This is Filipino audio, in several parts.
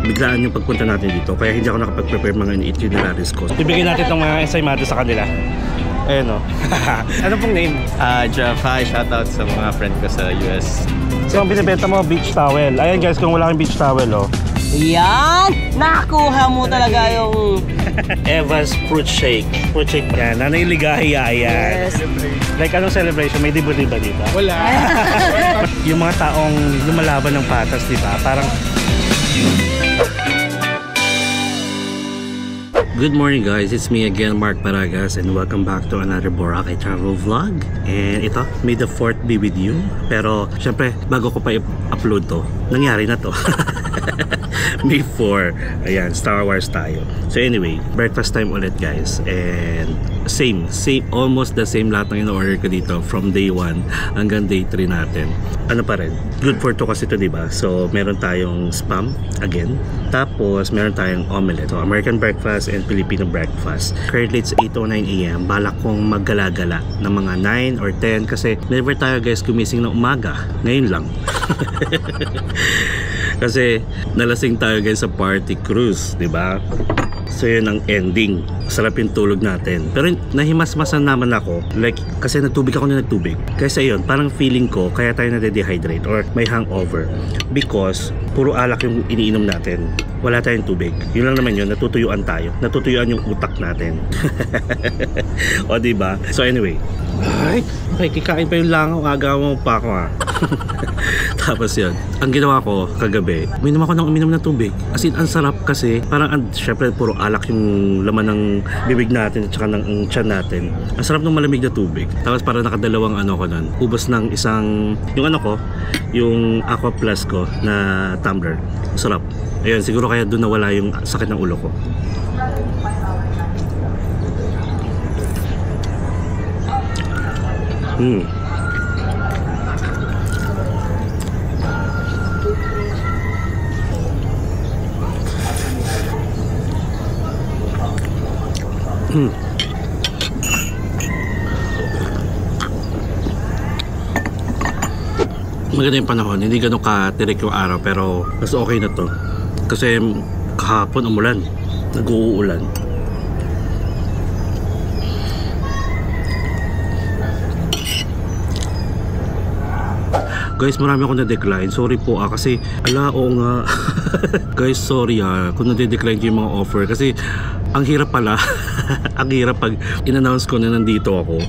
biglaan yung pagpunta natin dito. Kaya hindi ako nakapag-prepare mga itineraries ko. Ibigay natin itong mga ensaymada sa kanila. Ayan o. Ano pong name? Jeff, hi. Shoutout sa mga friend ko sa US. So, ang binibenta mo, beach towel. Ayan guys, kung wala kang beach towel, oh. Yan! Nakuha mo talaga yung... Eva's Fruit Shake. Fruit Shake. Yan, nanay ligahiya yan. Yes. Like, anong celebration? May diba dito? Wala. Yung mga taong lumalaban ng patas, diba? Parang... Good morning guys, it's me again, Mark Paragas, and welcome back to another Boracay travel vlog. And ito, may the 4th be with you. Pero syempre, bago ko pa i-upload to, nangyari na to. May 4. Ayan, Star Wars tayo. So anyway, breakfast time ulit guys. And same, almost the same lahat ng in-order ko dito from day 1 hanggang day 3 natin. Ano pa rin, good for 2 kasi ito, diba? So meron tayong spam again. Tapos meron tayong omelette. So American breakfast and Filipino breakfast. Currently it's 8:09 AM. Balak kong maggalagala ng mga 9 or 10 kasi never tayo guys gumising ng umaga. Ngayon lang. Kasi nalasing tayo guys sa party cruise, di ba? So yun ang ending. Sarap yung tulog natin. Pero nahimasmasan naman ako. Like, kasi nagtubig ako na nagtubig. Kasi yun, parang feeling ko, kaya tayo nade-dehydrate or may hangover. Because, puro alak yung iniinom natin. Wala tayong tubig. Yun lang naman yun, natutuyuan tayo. Natutuyuan yung utak natin. O diba? So anyway. Ay, kikain pa yung langaw. Agaw mo pa ako ha. Tapos yun, ang ginawa ko kagabi, uminom ako ng tubig. As in, ang sarap kasi parang, syempre puro alak yung laman ng bibig natin at saka ng tiyan natin. Ang sarap ng malamig na tubig. Tapos parang nakadalawang ano ko nun, ubos ng isang, yung ano ko, yung Aqua Plus ko na tumbler. Sarap. Ayun, siguro kaya doon nawala yung sakit ng ulo ko. Maganda yung panahon, hindi ganun katirik yung araw, pero mas okay na to kasi kahapon umulan, nag-uulan. Guys, marami akong na-decline. Sorry po kasi oo nga. Guys, sorry kung na-decline yung mga offer kasi ang hirap pala. Ang hirap pag in-announce ko na nandito ako.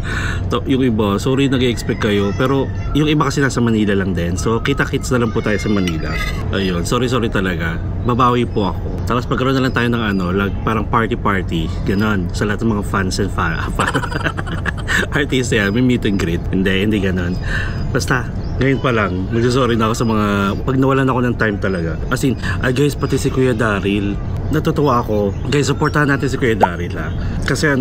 Yung iba, sorry nag-expect kayo, pero yung iba kasi nasa Manila lang din. So kita-kits na lang po tayo sa Manila. Ayun, sorry talaga. Babawi po ako. Tapos pagkaroon na lang tayo ng like, parang party ganon sa lahat ng mga fans and artist yan, may meet and greet. Hindi ganon. Basta ngayon pa lang, magsasorry na ako sa mga pag nawalan ako ng time talaga. As in, guys, pati si Kuya Daryl, natutuwa ako. Guys, supportahan natin si Kuya Daryl kasi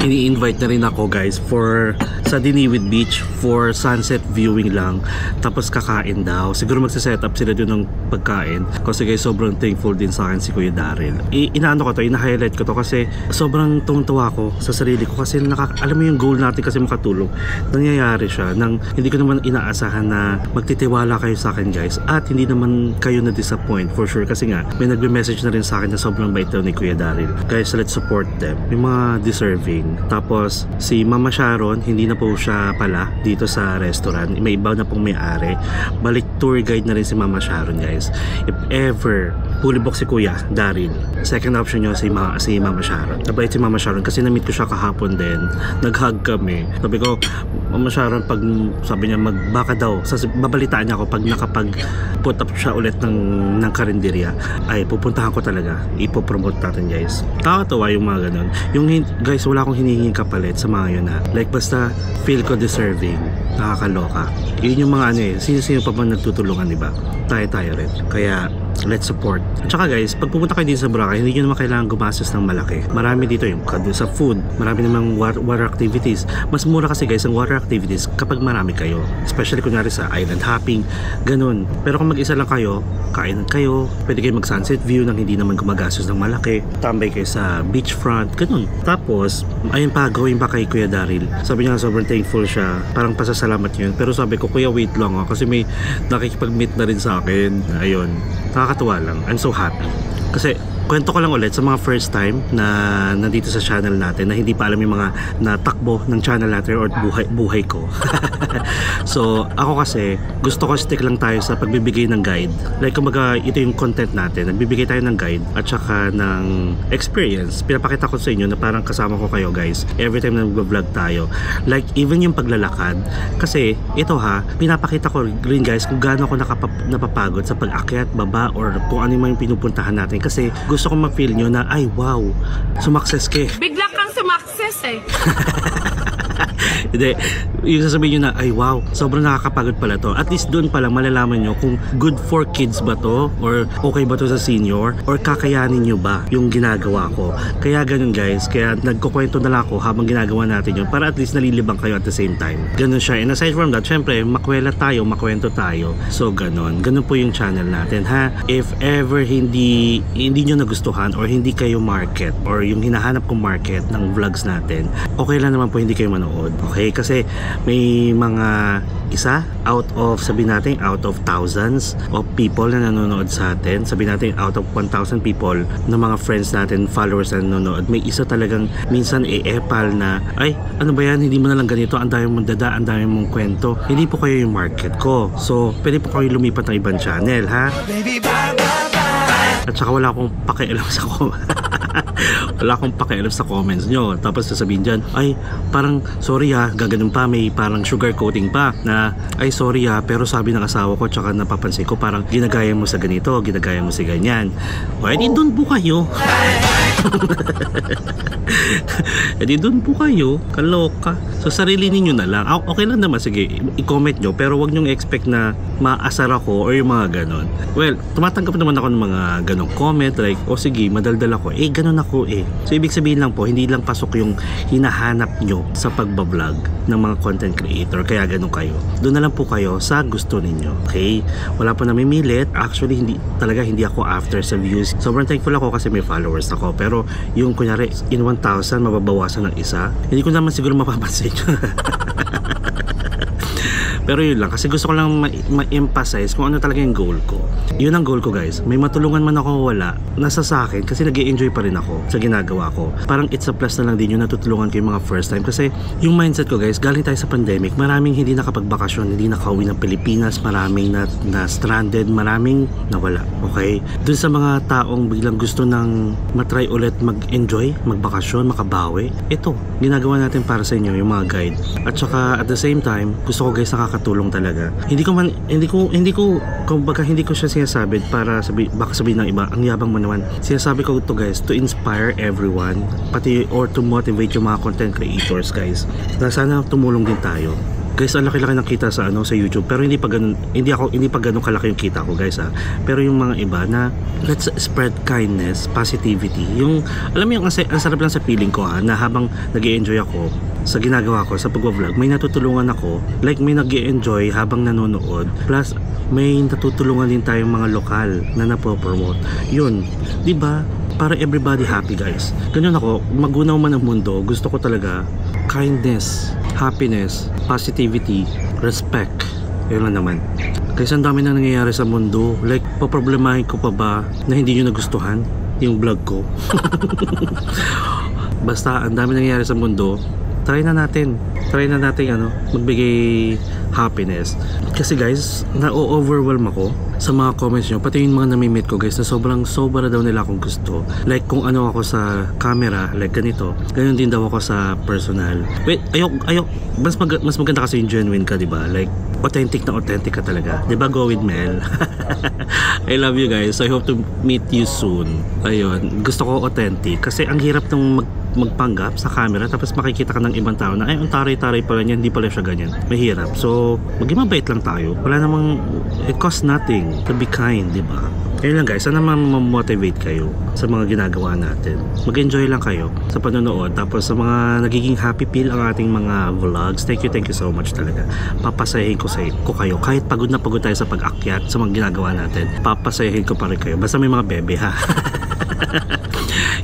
ini-invite na rin ako guys for sa Diniwid Beach for sunset viewing lang. Tapos kakain daw. Siguro magsa-set up sila doon ng pagkain. Kasi guys, sobrang thankful din sa akin si Kuya Daryl. Inaano ko to, ina-highlight ko to kasi sobrang tuwang-tuwa ko sa sarili ko kasi alam mo yung goal natin kasi makatulong. Nangyayari siya nang hindi ko naman inaasahan na magtitiwala kayo sa akin guys at hindi naman kayo na-disappoint for sure kasi nga may nagbe-message na rin sa akin na sobrang bait daw ni Kuya Daryl. Guys, let's support them. Yung mga deserving. Tapos si Mama Sharon, hindi na po siya pala dito sa restaurant. May iba na pong may-ari. Balik tour guide na rin si Mama Sharon guys. If ever fully book si Kuya Daryl, second option nyo si Mama Sharon. Nabait si Mama Sharon kasi na-meet ko siya kahapon din. Nag-hug kami. Sabi ko, Mama Sharon, pag sabi niya magbaka daw, babalitaan niya ako pag nakapag-put up siya ulit ng karinderya, ay pupuntahan ko talaga. Ipopromote natin guys. Nakakatawa yung mga ganun. Yung guys, wala akong hinihinging kapalit sa mga yun like basta feel ko deserving. Nakakaloka. Yun yung mga sino-sino pa bang nagtutulungan, diba? Tayo rin. Kaya let's support. At saka guys, pag pupunta kayo dito sa Boracay, hindi nyo naman kailangan gumastos ng malaki. Marami dito yung sa food, marami namang water activities. Mas mura kasi guys ang water activities kapag marami kayo. Especially kunyari sa island hopping, ganun. Pero kung mag-isa lang kayo, kainan kayo, pwede kayo mag-sunset view nang hindi naman gumagastos ng malaki. Tambay kayo sa beachfront, ganun. Tapos, ayun pa, gawin pa kay Kuya Daryl. Sabi niya sobrang thankful siya. Parang pasasalamat yun. Pero sabi ko, Kuya, wait lang kasi may nakikipag-meet na rin sa akin. Ayun. nakakatuwa lang. I'm so happy. Kasi kwento ko lang ulit sa mga first time na nandito sa channel natin na hindi pa alam yung mga natakbo ng channel natin or buhay ko. So ako kasi gusto ko stick lang tayo sa pagbibigay ng guide. Like kumbaga ito yung content natin, nagbibigay tayo ng guide at saka ng experience. Pinapakita ko sa inyo na parang kasama ko kayo guys every time na nag-vlog tayo. Like even yung paglalakad, kasi ito pinapakita ko rin guys kung gaano ako napapagod sa pag-akyat, baba or kung ano man yung pinupuntahan natin, kasi gusto ko ma-feel nyo na ay wow, sumakses ka. Bigla kang sumakses eh. Hindi, yung sasabihin nyo na ay wow, sobrang nakakapagod pala to. At least doon pa lang malalaman nyo kung good for kids ba to, or okay ba to sa senior, or kakayanin nyo ba yung ginagawa ko. Kaya ganun guys, kaya nagkukwento na lang ako habang ginagawa natin yun para at least nalilibang kayo at the same time. Ganun siya. And aside from that, syempre makwela tayo, makwento tayo. So ganun po yung channel natin ha. If ever hindi nyo nagustuhan or hindi kayo market or yung hinahanap kong market ng vlogs natin, okay lang naman po hindi kayo manood. Okay, kasi may mga isa out of, sabihin natin out of thousands of people na nanonood sa atin, sabihin natin out of 1,000 people na mga friends natin, followers na nanonood, may isa talagang minsan epal na ay ano ba yan, hindi mo na lang ganito, ang dami mong dada, ang dami mong kwento. Hindi po kayo yung market ko, so pwede po kayo lumipat ng ibang channel ha. At saka wala akong pakialam sa wala akong pakialam sa comments nyo. Tapos sasabihin dyan, ay parang sorry gaganon pa, may parang sugar coating pa na ay sorry pero sabi ng asawa ko tsaka napapansin ko parang ginagaya mo sa ganito, ginagaya mo sa ganyan. O edi doon po kayo. Edi doon po kayo, kaloka. So sarili ninyo na lang. Okay lang naman, sige i-comment nyo, pero wag nyong expect na maasar ako or yung mga ganon. Well, tumatanggap naman ako ng mga ganong comment like sige madaldal ako, ganon ako So ibig sabihin lang po, hindi lang pasok yung hinahanap nyo sa pagbablog ng mga content creator, kaya ganon kayo. Doon na lang po kayo sa gusto ninyo. Okay, wala po namimilit. Actually hindi ako after sa views. Sobrang thankful ako kasi may followers ako, pero yung kunyari in 1,000 mababawasan ng isa, hindi ko naman siguro mapapansin. Pero yun lang, kasi gusto ko lang ma-emphasize kung ano talaga yung goal ko. Yun ang goal ko guys. May matulungan man ako wala, nasa sa akin kasi nag-i-enjoy pa rin ako sa ginagawa ko. Parang it's a plus na lang din yung natutulungan ko yung mga first time. Kasi yung mindset ko guys, galing tayo sa pandemic, maraming hindi nakapagbakasyon, hindi nakauwi ng Pilipinas, maraming na stranded, maraming nawala. Okay? Dun sa mga taong biglang gusto nang matry ulit mag-enjoy, magbakasyon, makabawi, ito, ginagawa natin para sa inyo yung mga guide. At saka at the same time, gusto ko guys nakakatulong talaga. Hindi ko siya sinasabi para baka sabihin ng iba, ang yabang mo naman. Sinasabi ko to guys to inspire everyone, pati or to motivate yung mga content creators guys, na sana tumulong din tayo. Guys, ang laki-laki ng kita sa YouTube, pero hindi pa ganun kalaki yung kita ko guys Pero yung mga iba na let's spread kindness, positivity. Yung alam mo yung ang sarap lang sa feeling ko na habang nag-i-enjoy ako sa ginagawa ko sa pagbo-vlog, may natutulungan ako, like may nag-i-enjoy habang nanonood, plus may natutulungan din tayong mga lokal na napopromote. Yun, 'di ba? Para everybody happy guys. Ganyan ako, magunaw man ang mundo, gusto ko talaga kindness, happiness, positivity, respect. Yun lang naman. Kasi ang dami na nangyayari sa mundo. Like, paproblemahin ko pa ba na hindi nyo nagustuhan yung vlog ko? Basta, ang dami nangyayari sa mundo. Try na natin magbigay happiness. Kasi guys, na-overwhelm ako sa mga comments nyo, pati yung mga nami-meet ko guys na sobra daw nila akong gusto. Like kung ano ako sa camera, like ganito, ganyan din daw ako sa personal. Wait, ayok, mas maganda kasi yung genuine ka, diba? Like authentic ka talaga, diba? Go with Mel. I love you guys, so I hope to meet you soon. Ayun, gusto ko authentic kasi ang hirap ng magpanggap sa camera tapos makikita ka ng ibang tao na ay ang taray-taray pala niya, hindi pala siya ganyan. Mahirap. So maging mabait lang tayo, wala namang it costs nothing to be kind, di ba? Ayun lang guys, sana ma-motivate kayo sa mga ginagawa natin. Mag-enjoy lang kayo sa panonood, tapos sa mga nagiging happy feel ang ating mga vlogs. Thank you so much talaga. Papasayahin ko kayo kahit pagod na pagod tayo sa pag-akyat sa mga ginagawa natin. Papasayahin ko pa rin kayo basta may mga bebe ha.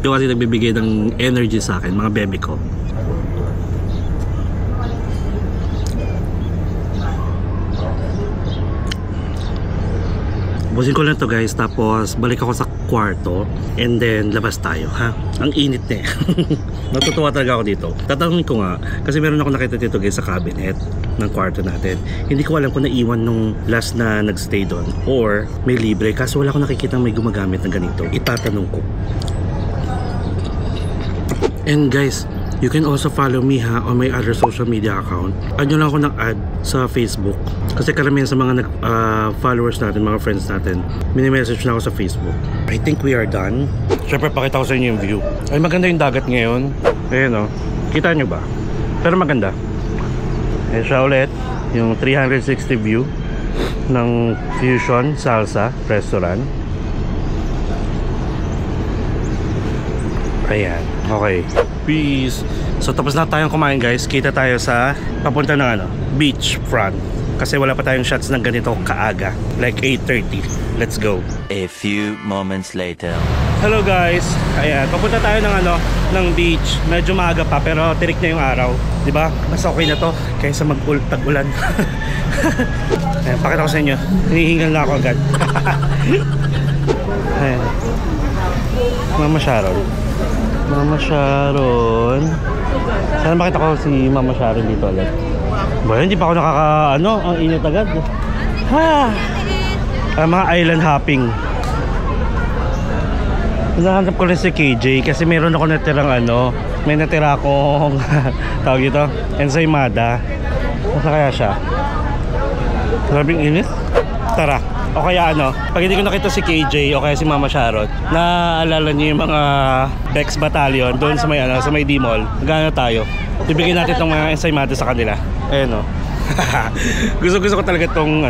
Yung kasi nagbibigay ng energy sa akin, mga bebe ko. Busin ko lang to guys, tapos balik ako sa kwarto and then labas tayo, ha? Ang init na eh. Natutuwa talaga ako dito. Tatanungin ko nga, kasi meron ako nakita dito guys sa cabinet ng kwarto natin. Hindi ko alam kung naiwan nung last na nagstay doon or may libre, kasi wala akong nakikita may gumagamit ng ganito. Itatanong ko. And guys, you can also follow me ha on my other social media account. Add nyo lang ako ng add sa Facebook. Kasi karamihan sa mga followers natin, mga friends natin, mini-message na ako sa Facebook. I think we are done. Siyempre, pakita ko sa inyo yung view. Ay, maganda yung dagat ngayon. Ayan o. Kita nyo ba? Pero maganda. Ayan siya ulit. Yung 360 view ng Fusion Salsa Restaurant. Ayan, okay. Peace. So tapos na tayong kumain guys. Kita tayo sa papunta ng beach front. Kasi wala pa tayong shots ng ganito kaaga. Like 8:30. Let's go. A few moments later. Hello guys. Ayan, papunta tayo ng beach. Medyo maaga pa pero tirik na yung araw. 'Di ba? Mas okay na to kaysa tag-ulan. Ayan, pakita ko sa inyo. Hinihingal na ako agad. Ayan. Mama Sharon. Mama Sharon. Sana makita ko si Mama Sharon dito ulit. Ba, hindi pa ako ang init agad. Ha! Mga island hopping. Nahanap ko rin si KJ kasi meron ako natirang may natira akong tawag ito, ensaymada. Masa kaya siya? Grabing init? Tara. O kaya pag hindi ko nakita si KJ o kaya si Mama Sharon, naaalala niyo yung mga Bex Battalion doon sa may D-Mall. Magana tayo. Bibigyan natin itong mga ensaymada sa kanila. Ayan o. Gusto ko talaga itong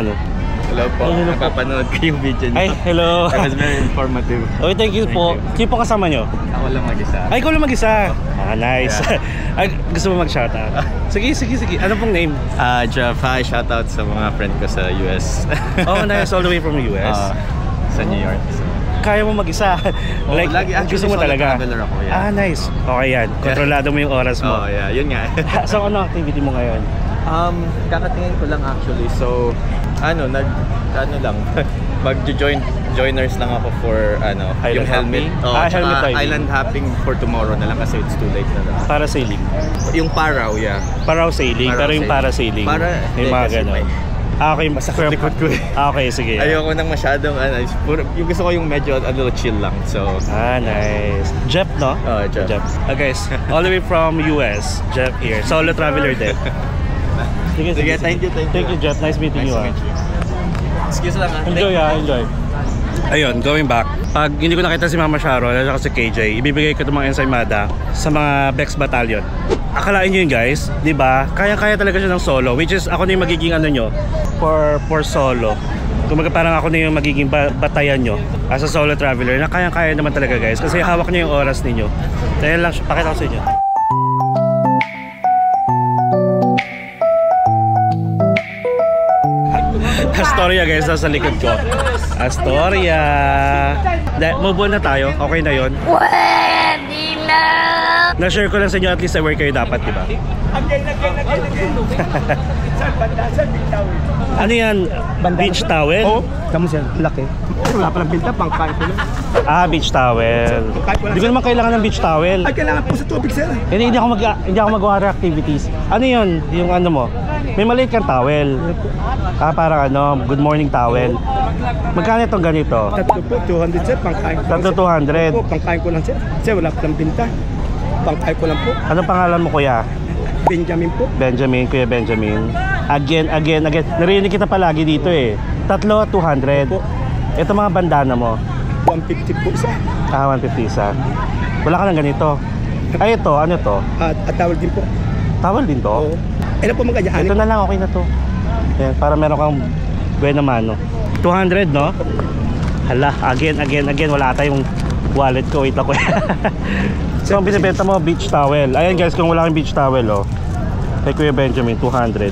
Hello po. Napapanood ko yung video niyo. Ay, hello. It was very informative. Okay, thank you po. Sino po kasama nyo? Ako lang mag-isa. Ay, ikaw lang mag-isa. Nice. Yeah. Ay, gusto mo mag-shoutout? Sige. Ano pong name? Jeff, hi. Shoutout sa mga friend ko sa US. Oh, nice. All the way from the US? Sa New York. So. Kaya mo mag-isa? Like, lagi, gusto mo talaga? Traveler ako, yeah. Nice. Okay yan. Kontrolado mo yung oras mo. Oh, yeah. Yun nga. So, ano activity mo ngayon? Kakatingin ko lang actually. So, mag-joiners lang ako for yung helmet. Helmet riding. Island hopping for tomorrow na lang kasi it's too late na lang. Parasailing. Yung Paraw, yeah. Paraw sailing, pero yung parasailing. Yung mga gano'n. Okay, masakit likod ko eh. Okay, sige. Ayoko nang masyadong yung gusto ko yung medyo a little chill lang. So, nice. Jeff, no? Oh, Jeff. Guys, all the way from US, Jeff here. Solo traveler din. Sige, thank you. Thank you, Jeff. Nice meeting you. Excuse lang. Enjoy. Ayun, going back. Pag hindi ko nakita si Mama Sharon at si KJ, ibibigay ko itong mga ensaymada sa mga Bex Battalion. Akalain nyo yun guys, di ba? Kaya talaga siya ng solo, which is ako na yung magiging nyo for solo. Kumaga parang ako na yung magiging batayan nyo as a solo traveler na kaya naman talaga guys kasi hawak nyo yung oras ninyo. Dahil lang, pakita ko sa inyo. Astoria guys, nasa likod ko. Astoria. Move on na tayo. Okay na yon. Pwede na! Na-share ko lang sa inyo, at least aware kayo dapat, di ba? Ano yan? Beach towel? Oo. Kamu siya, laki. Wala palang pinta, pangkain ko lang. Beach towel. Hindi ko naman kailangan ng beach towel. Ay, kailangan po sa tubig sir. Hindi ako mag-water activities. Ano yun? Yung mo? May maliit kang towel. Parang good morning towel. Magkano itong ganito? Tatlo po, 200 sir, pangkain ko lang. Tatlo 200. Po, pangkain ko lang sir. Sir, wala palang pinta. Pangkain ko lang po. Anong pangalan mo kuya? Benjamin po. Benjamin, Kuya Benjamin. Again. Narinig kita palagi dito eh. Tatlo 200. Ito mga bandana mo. 150 po isa. 150 isa. Wala ka ng ganito. Ay ito, ano to? At tawal din po. Towel din to? Oo. Ilan po mga ganyan? Ito na lang, okay na to. Yan, para meron kang buena mano. 200 no? Hala, again. Wala tayong wallet ko. Wait ako. So, ang binibenta mo, beach towel. Ayan guys, kung wala kang beach towel, kay Kuya Benjamin, 200.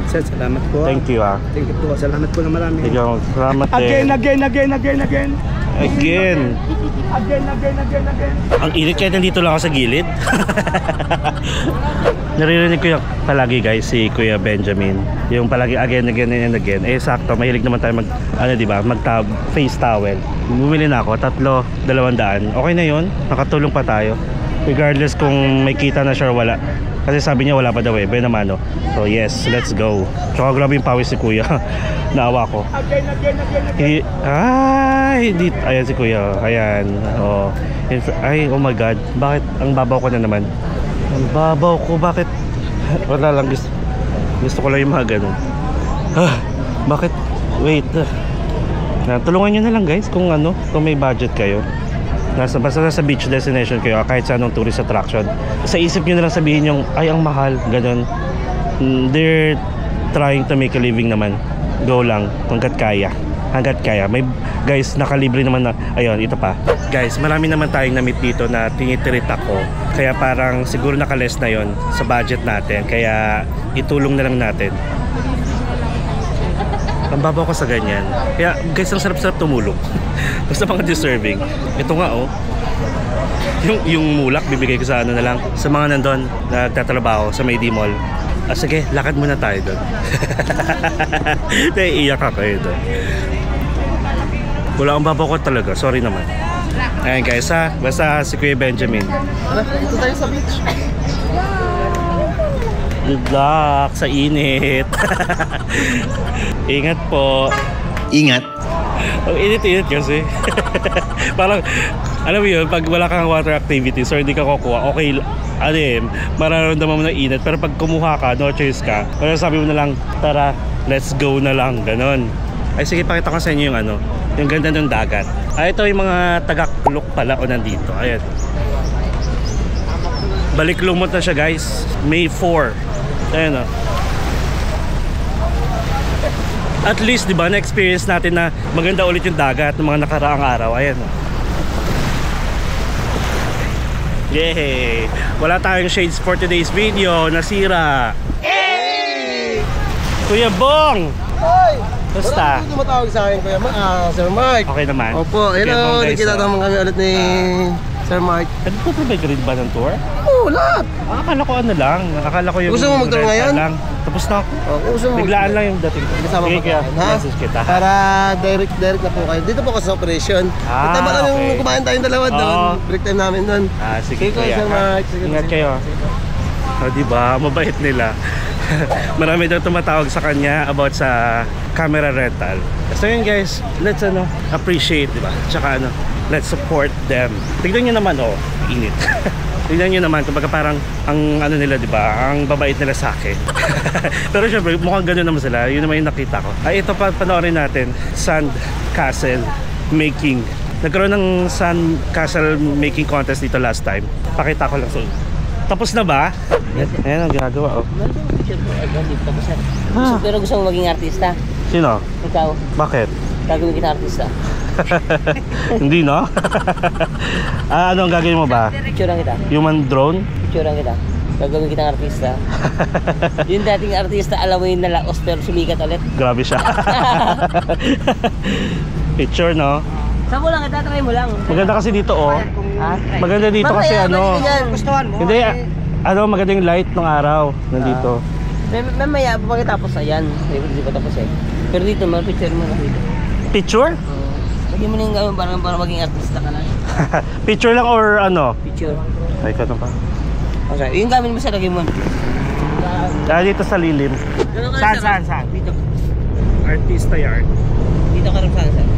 Sir, salamat po. Thank you Thank you po. Salamat po na marami. Salamat din. Again. Again. Ang init kahit nandito lang ako sa gilid. Naririnig ko yung palagi guys si Kuya Benjamin. Yung palagi again and again. Eh sakto, mahilig naman tayo mag diba, face towel. Bumili na ako, 200. Okay na yun, nakatulong pa tayo. Regardless kung may kita na siya or wala. Kasi sabi niya wala pa daw eh, Benamano. So yes, let's go. Tsaka grabe yung pawis si Kuya. Naawa ko. Ayan si Kuya. Ayan. Oh. Ay, oh my God. Bakit? Ang babaw ko na naman. Ang babaw ko. Bakit? Wala lang. Gusto ko lang yung mga ganun. Bakit? Wait. Tulungan nyo na lang guys kung may budget kayo. Basta nasa beach destination kayo, kahit sa anong tourist attraction, sa isip nyo na lang sabihin yung ay ang mahal, ganun. They're trying to make a living naman. Go lang hanggat kaya. May guys, nakalibre naman na. Ayun, ito pa guys, marami naman tayong na-meet dito na tinitirit ako, kaya parang siguro naka-less na yon sa budget natin, kaya itulong na lang natin. Ang babaw ko sa ganyan. Kaya guys, ang sarap-sarap tumulong. Basta mga deserving. Ito nga oh. Yung mulak bibigay ko sa na lang. Sa mga nandun nagtatrabaho sa Mayday Mall. Sige, lakad muna tayo doon. Naiiyak ako ito. Wala akong babaw ko talaga. Sorry naman. Ayan guys basta si Kuya Benjamin. Dito tayo sa beach. Good luck sa init. Ingat po. Ingat. Ang init-init kasi. Parang, alam mo yun, pag wala kang water activities or hindi ka kukuha, okay, mararamdaman mo na init. Pero pag kumuha ka, no choice ka, pero sabi mo na lang, tara, let's go na lang, ganon. Ay sige, pakita ko sa inyo yung yung ganda ng dagat. Ito yung mga tagaklok pala o nandito. Ayan. Balik lumot na siya guys. May 4. Ayan o. At least diba na-experience natin na maganda ulit yung dagat ng mga nakaraang araw. Ayan o. Yay! Wala tayong shades for today's video. Nasira. Yay! Kuya Bong! Hoy! Basta? Wala tumatawag sa akin, Kuya Sir Mark. Okay naman. Opo, hello. Nakikita naman kami ulit ni Sir Mark. Nagpo-provide rin ba ng tour? Oo, lahat. Akala ko lang. Akala ko yung gusto mo mag-tour rental ngayon? lang. Tapos na ako. Gusto mo Biglaan lang yung dating ko. Kasama Sige, ko kaya ha? message kita. Para direct na po kayo. Dito po kasi sa operation. Tama lang yung okay. kumain tayong dalawa doon. Break time namin doon. Sige kuya. Sir Mark. Sige, Ingat kayo. Diba? Mabait nila. Marami daw tumatawag sa kanya about sa camera rental. So yun guys, let's appreciate, diba? Tsaka let's support them. Tignan nyo naman init. Tignan nyo naman, kumbaga parang ang nila, diba? Ang babait nila sa akin. Pero syempre, mukhang gano'n naman sila. Yun naman yung nakita ko. Ay, ito pa, panoorin natin. Sand Castle Making. Nagkaroon ng Sand Castle Making contest dito last time. Pakita ko lang sa inyo. Tapos na ba? Ayan ang ginagawa Pero gusto mo maging artista? Sino? Ikaw? Bakit? Gagawin kita artista. Hindi no? Ano ang gagawin mo ba? Picturean kita. Human drone? Picturean kita. Gagawin kitang artista. Yung dating artista, alam mo yung nalaos pero sumikat ulit. Grabe siya. Picture no? Sabo lang kita, try mo lang. Maganda kasi dito Maganda dito kasi Gustuhan mo? Hindi, maganda yung light ng araw nandito. Mamaya, pagkatapos ayan. Hindi pa tapos eh. Pero dito, picture mo lang dito. Picture? Lagyan mo na yung gawin para maging artista ka lang. Picture lang or Picture. Ay, ito pa. Okay, yung gamit mo sa lagay mo. Dito sa lilim. Saan? Dito. Artista yard. Dito ka rin saan.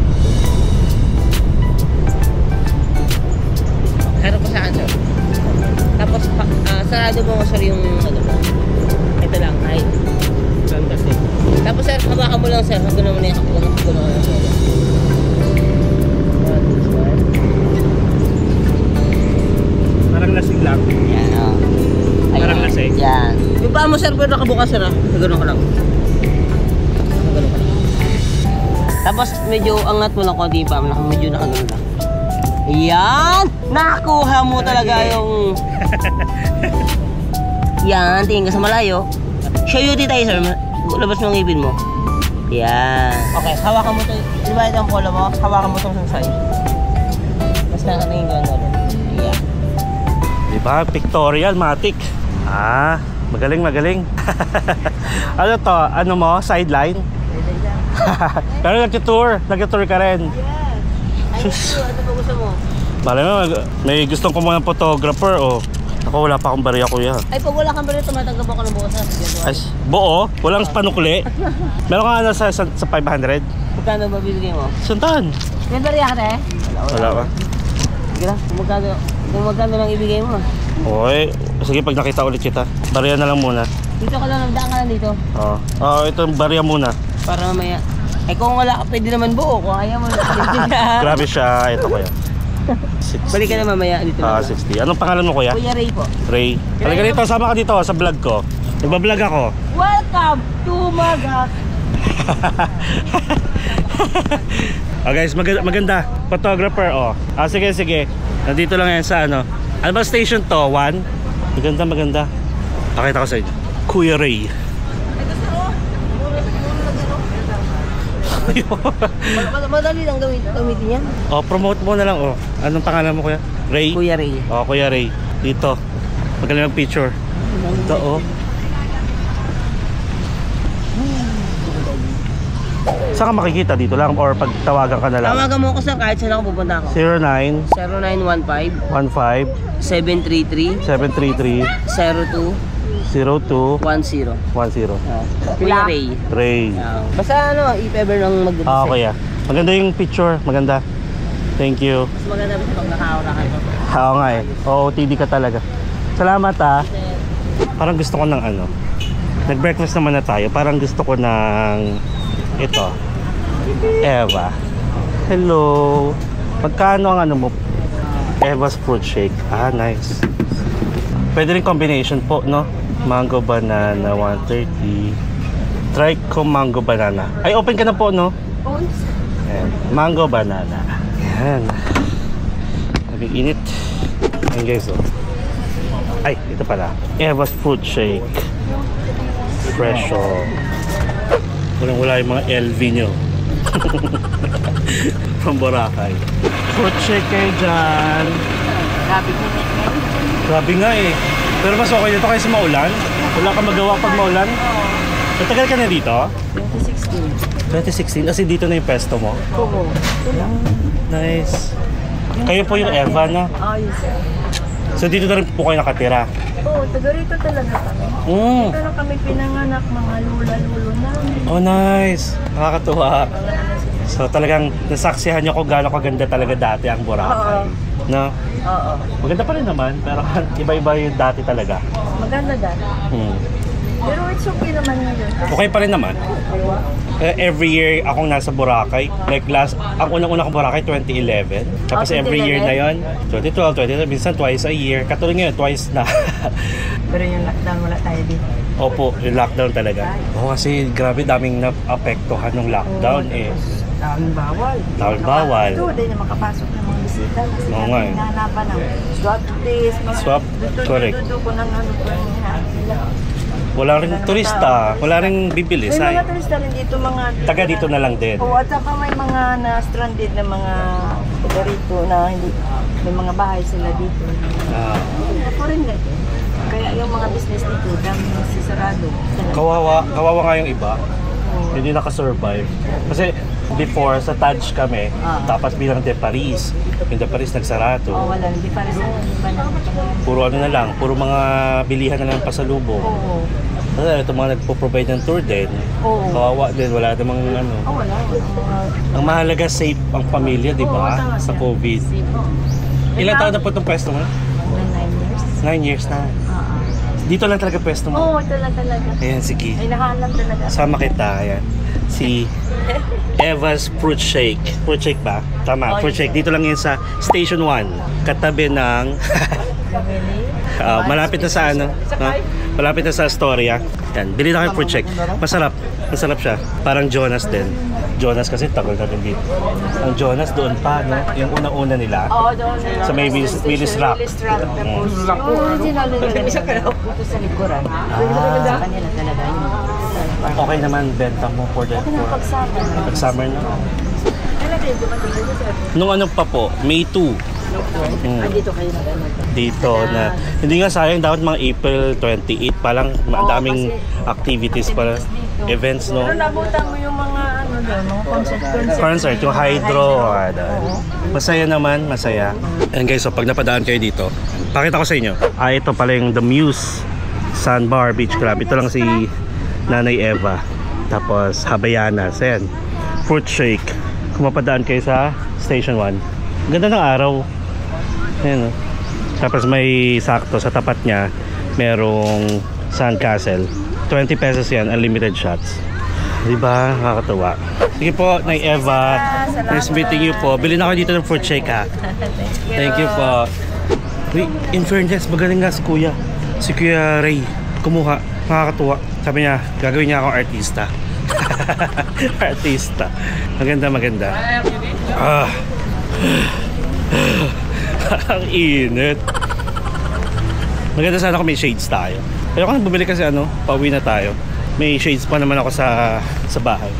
Harap ko saan sir. Tapos sarado mo sir yung ito lang, height. Tapos sir, hawakan mo lang sir. Hanggang naman yung hakbang sir. Parang lasing lang. Yan o. Parang lasing. Yan. Yung paa mo sir, pero nakabukas sir ha. Nagano'n ka lang. Tapos medyo angat mo lang konti yung paa mo. Medyo nakagano'n lang. Yan! Nakakuha mo talaga yung... Yan, tingin ka sa malayo. Show you tayo sir. Labas mo ang ngipin mo. Yan. Okay, hawakan mo ito. Diba ito ang polo mo? Hawakan mo itong sa side. Ba, pictorial, matic. Ah, magaling, magaling. Ano to? Ano mo? Sideline? Pero nag-tour ka rin. Yes. Ano ba gusto mo? Malay mo, may gustong kumuha ng photographer, oh. Ako, wala pa akong barya, kuya. Ay, pag wala kang baril, tumatanggap ako ng bukas na. Ay, buo? Walang panukli? Meron ka ano sa 500? Magkano ba bibigay mo? Santaan? May barya ka eh? Wala pa. Sige lang, kung magkano lang ibigay mo. Okay, sige pag nakita ulit kita. Barya na lang muna. Dito ka lang, nagdaan ka lang dito. Oo. Itong barya muna. Para mamaya. Eh kung wala ka, pwede naman buo. Kung ayaw mo na. Grabe siya. Ito kuya. 60. Balik ka na mamaya dito. 60. Anong pangalan mo kuya? Kuya Ray po. Ray. Halika dito, sama ka dito sa vlog ko. Nagbablog ako. Welcome to Magat. Guys, maganda. Photographer, oh. Sige. Nandito lang yan sa ano. Ano ba station to? 1? Maganda. Pakita ko sa inyo. Kuya Ray. Madali lang gamitin yan. Oh, promote mo na lang, oh. Anong pangalan mo kuya? Ray? Kuya Ray. Oh, Kuya Ray. Dito. Magaling ang picture. Ito, oh. Saan ka makikita? Dito lang or pag tawagan ka na lang? Tawagan mo ako sa kahit saan ako pupunta ako. 09 0915 15 733 733 02 02 10. 10. Kuya Ray. Ray. Basta ano, if ever nang mag-decide. Okay, maganda yung picture. Maganda. Thank you. Mas maganda ba pag nakaura ka? Oo nga eh. OOTD ka talaga. Salamat ah. Parang gusto ko ng ano. Nag-breakfast naman na tayo. Parang gusto ko ng ito. Eva. Hello. Magkano ang ano mo? Eva's fruit shake. Ah, nice. Pwede rin combination po, no? Mango banana 130. Try ko mango banana. Ay, open ka na po, no? Ayan. Mango banana. Ayan. Nag-init. Ayan guys, oh. Ay, ito pala. Eva's fruit shake. Fresh, oh. Walang-wala yung mga LV nyo. From Boracay. Fruit shake kayo dyan. Grabe nga eh. Pero mas okay dito kaysa maulan. Wala kang magawa pag maulan. Matagal ka na dito? 2016. Kasi dito na yung pesto mo? Oo. Nice. Kayo po yung Eva, no? Yes. So dito na rin po kayo nakatira? Oo, taga rito talaga kami. Mm. Dito na kami pinanganak, mga lula-lulo namin. Oh, nice. Nakakatuwa. So talagang nasaksihan niyo kung gaano kaganda talaga dati ang Boracay. No? Oo. Maganda pa rin naman, pero iba-iba yung dati talaga. Maganda dati. Pero it's okay naman ngayon. Okay pa rin naman. Every year akong nasa Boracay. Like ang unang-una kong Boracay 2011. Tapos every year na yon 2012, 2013, minsan twice a year. Katulad ngayon, twice na. Pero yung lockdown, wala tayo dito. Opo, yung lockdown talaga. Oo, kasi grabe daming na-apektuhan ng lockdown eh. Daming bawal. Daming bawal. Ito, hindi na makapasok ng mga bisita. Kasi Oo nga eh. hinahanapan ng swab test. Swab, correct. Dudo ko ng ano ko yung sila. Wala rin turista, wala rin bibili. May mga Say. turista rin dito, mga... Taga dito na lang din. Oo, at saka may mga na-stranded na mga taga rito na hindi... May mga bahay sila dito. Ako rin din. Kaya yung mga business dito, dami sisarado. Kawawa nga yung iba. Hindi nakasurvive. Kasi before sa Taj kami, tapos bilang De Paris. Yung De Paris nagsarado. Oo, wala. Hindi pa rin iba na. Puro ano na lang, puro mga bilihan na lang pasalubong. Oo. Ito mga nagpo-provide ng tour din. Oo. Kawawa din, wala namang ano. Oh, wala. Ang mahalaga safe ang pamilya, di ba? Sa COVID. Ilang taon na po itong pwesto mo? 9 years. 9 years na. Dito lang talaga pwesto mo? Oo, ito lang talaga. Ayan, sige. Ay, nakahalam talaga. Sama kita, ayan. Si Eva's Fruit Shake. Fruit Shake ba? Tama, Fruit Shake. Dito lang yan sa Station 1. Katabi ng... malapit na sa ano. Malapit na sa Astoria. Yan, bili na kayo Fruit Shake. Masarap. Masarap siya. Parang Jonas din. Jonas kasi tagal na din dito. Ang Jonas doon pa, no? Yung unang-una nila. Oo, doon. Sa may Willis Rock. Original nila. Dito sa likuran. Sa kanila talaga yun. Okay naman benta mo for the Pagsama. pag summer na. Nung ano pa po, May 2. Dito kayo nag-ano. Dito na. Hindi nga sayang, dapat mga April 28 palang madaming activities para events, no? Pero nabutan mo yung mga ano doon, mga concert. Yung hydro. Masaya naman, masaya. And guys, so pag napadaan kayo dito, pakita ko sa inyo. Ito pala yung The Muse Sandbar Beach Club. Ito lang si Nanay Eva. Tapos Habayanas. Ayan. Fruit shake. Kung mapadaan kayo sa Station 1. Ganda ng araw. Ayan, no? Tapos may sakto sa tapat niya, merong Sandcastle. 20 pesos yan, unlimited shots. Diba? Nakakatuwa. Sige po, Nay Eva. Nice meeting you po. Bilhin ako dito ng fruit shake, ha? Thank you po. Wait, in fairness, magaling nga si Kuya. Si Kuya Ray. Kumuha. Nakakatuwa. Sabi niya, gagawin niya akong artista. Artista. Maganda, maganda. Ang init. Maganda sana kung may shades tayo. Ayoko na bumili kasi pauwi na tayo. May shades pa naman ako sa bahay.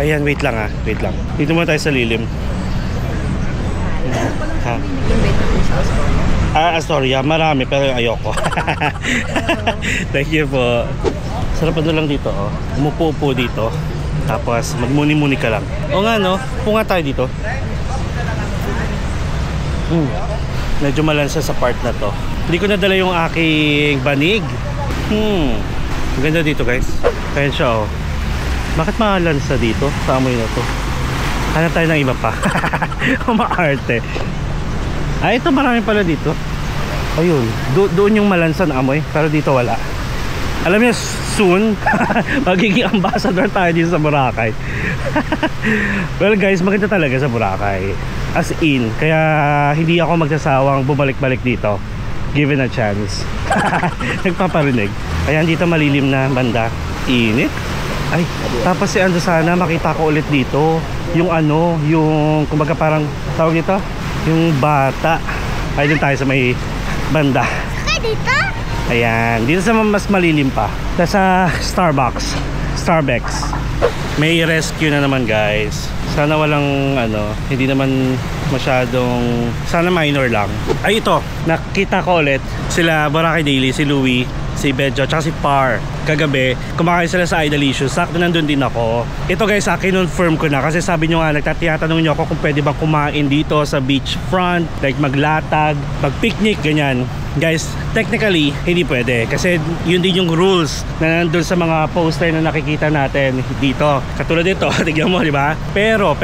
Ayan, wait lang ha. Wait lang. Dito muna tayo sa lilim. Astoria, marami pero ayoko. Thank you po. Sarap lang dito, oh. Umupo-upo dito. Tapos magmuni-muni ka lang. O nga, no? Punga tayo dito. Medyo malansa sa part na to. Hindi ko nadala yung aking banig. Ganda dito, guys. Ayan siya, oh. Bakit malansa dito? Sa amoy na to. Hanap tayo ng iba pa. Umaarte. Ito marami pala dito. Ayun. Doon yung malansa na amoy. Pero dito wala. Alam niyo, soon magiging ambassador tayo dito sa Boracay. Well guys, maganda talaga sa Boracay. As in, kaya hindi ako magsasawang bumalik-balik dito given a chance. Nagpaparinig. Ayan, dito malilim na banda. Init. Ay, tapos si Ando, sana makita ko ulit dito yung yung kumbaga parang tawag dito, yung bata. Ay, dun tayo sa may banda. Dito? Ayan, dito sa mas malilim pa. Sa Starbucks. May rescue na naman, guys. Sana walang hindi naman masyadong, sana minor lang. Ay, ito, nakita ko ulit sila Boracay Daily, si Louie, si Bedjo, tsaka si Par. Kagabi, kumakain sila sa Idolicious. Sakto nandun din ako. Ito guys, kinonfirm ko na kasi sabi nyo nga, nagtatiyatanong nyo ako kung pwede bang kumain dito sa beachfront, like maglatag, mag-picnic, ganyan. Guys, technically, hindi pwede kasi yun din yung rules na nandun sa mga poster na nakikita natin dito. Katulad dito, tignan mo, di ba? Pero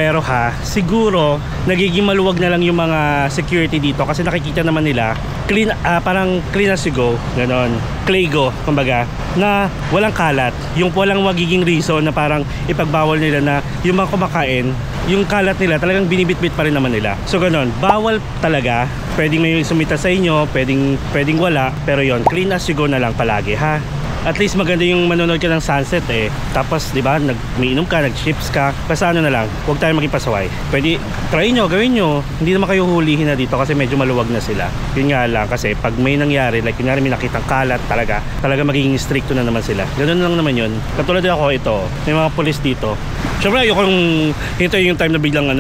siguro nagiging maluwag na lang yung mga security dito kasi nakikita naman nila clean, parang clean as you go, ganon, Claygo, kumbaga, na walang kalat, yung walang magiging reason na parang ipagbawal nila na yung mga kumakain, yung kalat nila talagang binibitbit pa rin naman nila. So ganon, bawal talaga. Pwedeng may sumita sa inyo, pwedeng wala, pero yon, clean as you go na lang palagi, ha? At least maganda yung manonood ka ng sunset eh. Tapos, di ba, nag-miinom ka, nag-chips ka. Basta na lang, huwag tayo maging pasaway. Pwede, try nyo, gawin nyo. Hindi naman kayo hulihin na dito kasi medyo maluwag na sila. Yun nga lang, kasi pag may nangyari, like kunyari may nakitang kalat talaga magiging stricto na naman sila. Ganun lang naman yun. Katulad ako, ito, may mga pulis dito. Siyempre, ayokong hintayin yung time na biglang